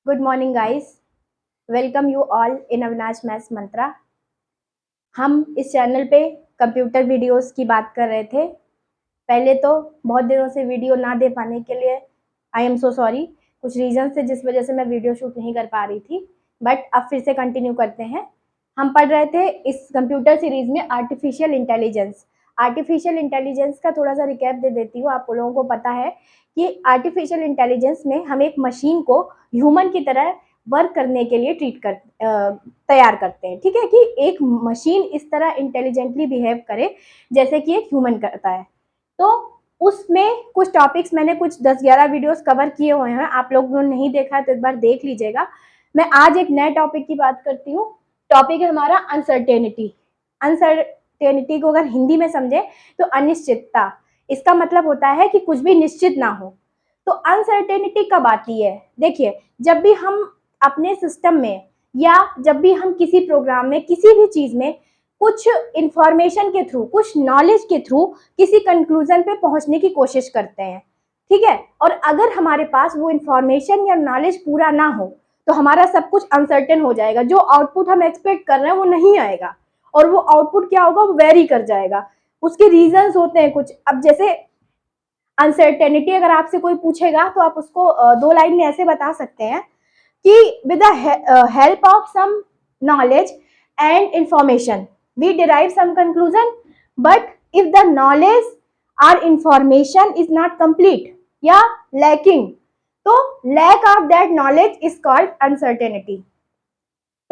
Good morning guys. Welcome you all in Avinash maths Mantra. हम इस channel पे कंप्यूटर वीडियोस की बात कर रहे थे। पहले तो बहुत दिनों से वीडियो ना दे पाने के लिए आई एम सो सॉरी। कुछ रीजन से जिस वजह से मैं वीडियो शूट नहीं कर पा रही थी, बट अब फिर से कंटिन्यू करते हैं। हम पढ़ रहे थे इस कंप्यूटर सीरीज में आर्टिफिशियल इंटेलिजेंस। आर्टिफिशियल इंटेलिजेंस का थोड़ा सा रिकैप दे देती हूँ। आप लोगों को पता है कि आर्टिफिशियल इंटेलिजेंस में हम एक मशीन को ह्यूमन की तरह वर्क करने के लिए तैयार करते हैं। ठीक है, कि एक मशीन इस तरह इंटेलिजेंटली बिहेव करे जैसे कि एक ह्यूमन करता है। तो उसमें कुछ टॉपिक्स मैंने कुछ 10-11 वीडियोस कवर किए हुए हैं। आप लोगों ने नहीं देखा तो एक बार देख लीजिएगा। मैं आज एक नए टॉपिक की बात करती हूँ। टॉपिक है हमारा अनसर्टेनिटी। अनसर्टेनिटी को अगर हिंदी में समझे तो अनिश्चितता। इसका मतलब होता है कि कुछ भी निश्चित ना हो। तो अनसर्टेनिटी कब आती है? देखिए, जब भी हम अपने सिस्टम में या जब भी हम किसी प्रोग्राम में किसी भी चीज में कुछ इंफॉर्मेशन के थ्रू, कुछ नॉलेज के थ्रू किसी कंक्लूजन पे पहुंचने की कोशिश करते हैं। ठीक है, और अगर हमारे पास वो इंफॉर्मेशन या नॉलेज पूरा ना हो तो हमारा सब कुछ अनसर्टेन हो जाएगा। जो आउटपुट हम एक्सपेक्ट कर रहे हैं वो नहीं आएगा, और वो आउटपुट क्या होगा, वो वेरी कर जाएगा। उसके रीजंस होते हैं कुछ। अब जैसे अनसर्टेनिटी अगर आपसे कोई पूछेगा तो आप उसको 2 लाइन में ऐसे बता सकते हैं कि with the help of some knowledge and information we derive some conclusion, but if the knowledge or information is not complete या lacking, तो lack of that knowledge is called uncertainty।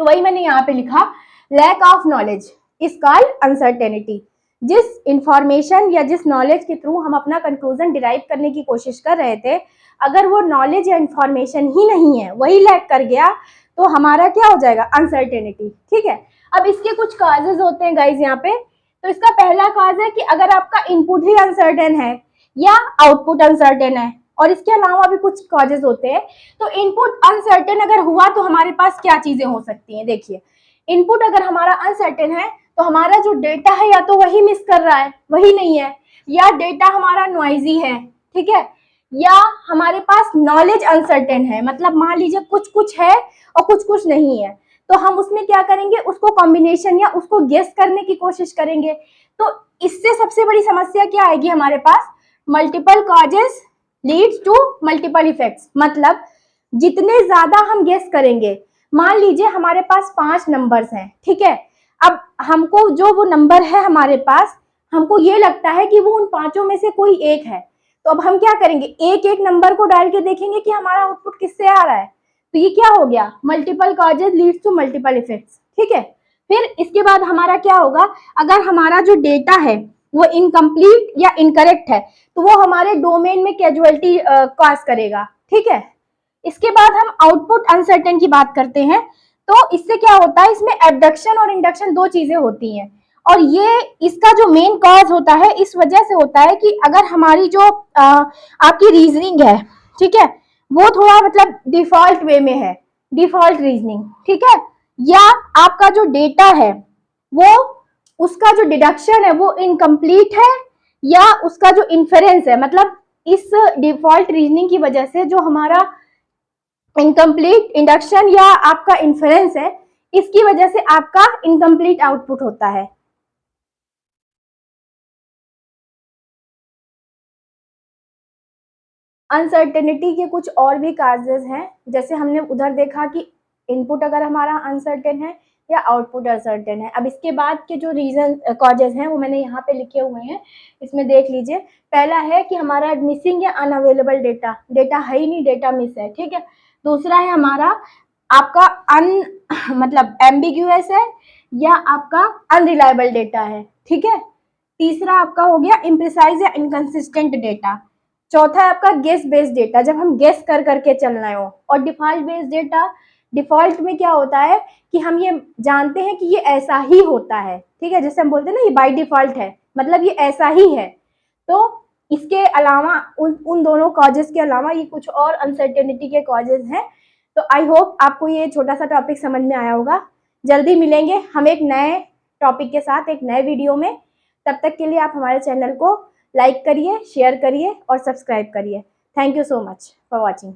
तो वही मैंने यहाँ पे लिखा, lack of knowledge is called uncertainty. जिस information या जिस नॉलेज के थ्रू हम अपना कंक्लूजन डिराइव करने की कोशिश कर रहे थे, अगर वो नॉलेज या इंफॉर्मेशन ही नहीं है, वही लैक कर गया, तो हमारा क्या हो जाएगा, अनसर्टेनिटी। ठीक है, अब इसके कुछ काजेज होते हैं गाइज यहाँ पे। तो इसका पहला काज है कि अगर आपका इनपुट ही अनसर्टेन है या आउटपुट अनसर्टेन है, और इसके अलावा भी कुछ कॉजेज होते हैं। तो इनपुट अनसर्टेन अगर हुआ तो हमारे पास क्या चीजें हो सकती हैं? देखिए, इनपुट अगर हमारा अनसर्टेन है तो हमारा जो डेटा है या तो वही मिस कर रहा है, वही नहीं है, या डेटा हमारा नॉइजी है। ठीक है, या हमारे पास नॉलेज अनसर्टेन है, मतलब मान लीजिए कुछ कुछ है और कुछ कुछ नहीं है, तो हम उसमें क्या करेंगे, उसको कॉम्बिनेशन या उसको गेस करने की कोशिश करेंगे। तो इससे सबसे बड़ी समस्या क्या आएगी हमारे पास, multiple causes leads to multiple effects. मतलब जितने ज्यादा हम गेस करेंगे, मान लीजिए हमारे पास 5 नंबर्स हैं। ठीक है, अब हमको जो वो नंबर है हमारे पास, हमको ये लगता है कि वो उन 5 में से कोई एक है। तो अब हम क्या करेंगे, एक एक नंबर को डाल के देखेंगे कि हमारा आउटपुट किससे आ रहा है। तो ये क्या हो गया, multiple causes leads to multiple effects. ठीक है, फिर इसके बाद हमारा क्या होगा, अगर हमारा जो डेटा है वो इनकम्प्लीट या इनकरेक्ट है तो वो हमारे डोमेन में कैजुअलिटी कॉज करेगा। ठीक है, इसके बाद हम आउटपुट अनसर्टेन की बात करते हैं। तो इससे क्या होता है, इसमें एबडक्शन और इंडक्शन दो चीजें होती हैं, और ये इसका जो मेन कॉज होता है इस वजह से होता है कि अगर हमारी जो आपकी रीजनिंग है, ठीक है, वो थोड़ा मतलब डिफॉल्ट वे में है, डिफॉल्ट रीजनिंग। ठीक है, या आपका जो डेटा है वो, उसका जो डिडक्शन है वो इनकम्प्लीट है, या उसका जो इन्फेरेंस है, मतलब इस डिफॉल्ट रीजनिंग की वजह से जो हमारा इनकम्प्लीट इंडक्शन या आपका इन्फेरेंस है, इसकी वजह से आपका इनकम्प्लीट आउटपुट होता है। अनसर्टेनिटी के कुछ और भी काजेज हैं, जैसे हमने उधर देखा कि इनपुट अगर हमारा अनसर्टेन है या आउटपुट अनसर्टेन है। अब इसके बाद के जो रीजन कॉजेज हैं वो मैंने यहाँ पे लिखे हुए हैं, इसमें देख लीजिए। पहला है कि हमारा मिसिंग या अनअवेलेबल डेटा, डेटा है ही नहीं, डेटा मिस है। ठीक है, दूसरा है हमारा आपका मतलब एम्बिग्यूअस है या आपका अनरिलायबल डेटा है। ठीक है, तीसरा आपका हो गया इम्प्रिसाइज या इनकंसिस्टेंट डेटा। चौथा है आपका गेस बेस्ड डेटा, जब हम गेस कर करके चल रहे हो। और डिफॉल्ट बेस्ड डेटा, डिफॉल्ट में क्या होता है कि हम ये जानते हैं कि ये ऐसा ही होता है। ठीक है, जैसे हम बोलते हैं ना, ये बाय डिफॉल्ट है, मतलब ये ऐसा ही है। तो इसके अलावा उन दोनों कॉजेस के अलावा ये कुछ और अनसर्टेनिटी के कॉजेस हैं। तो आई होप आपको ये छोटा सा टॉपिक समझ में आया होगा। जल्दी मिलेंगे हम एक नए टॉपिक के साथ, एक नए वीडियो में। तब तक के लिए आप हमारे चैनल को लाइक करिए, शेयर करिए और सब्सक्राइब करिए। Thank you so much for watching.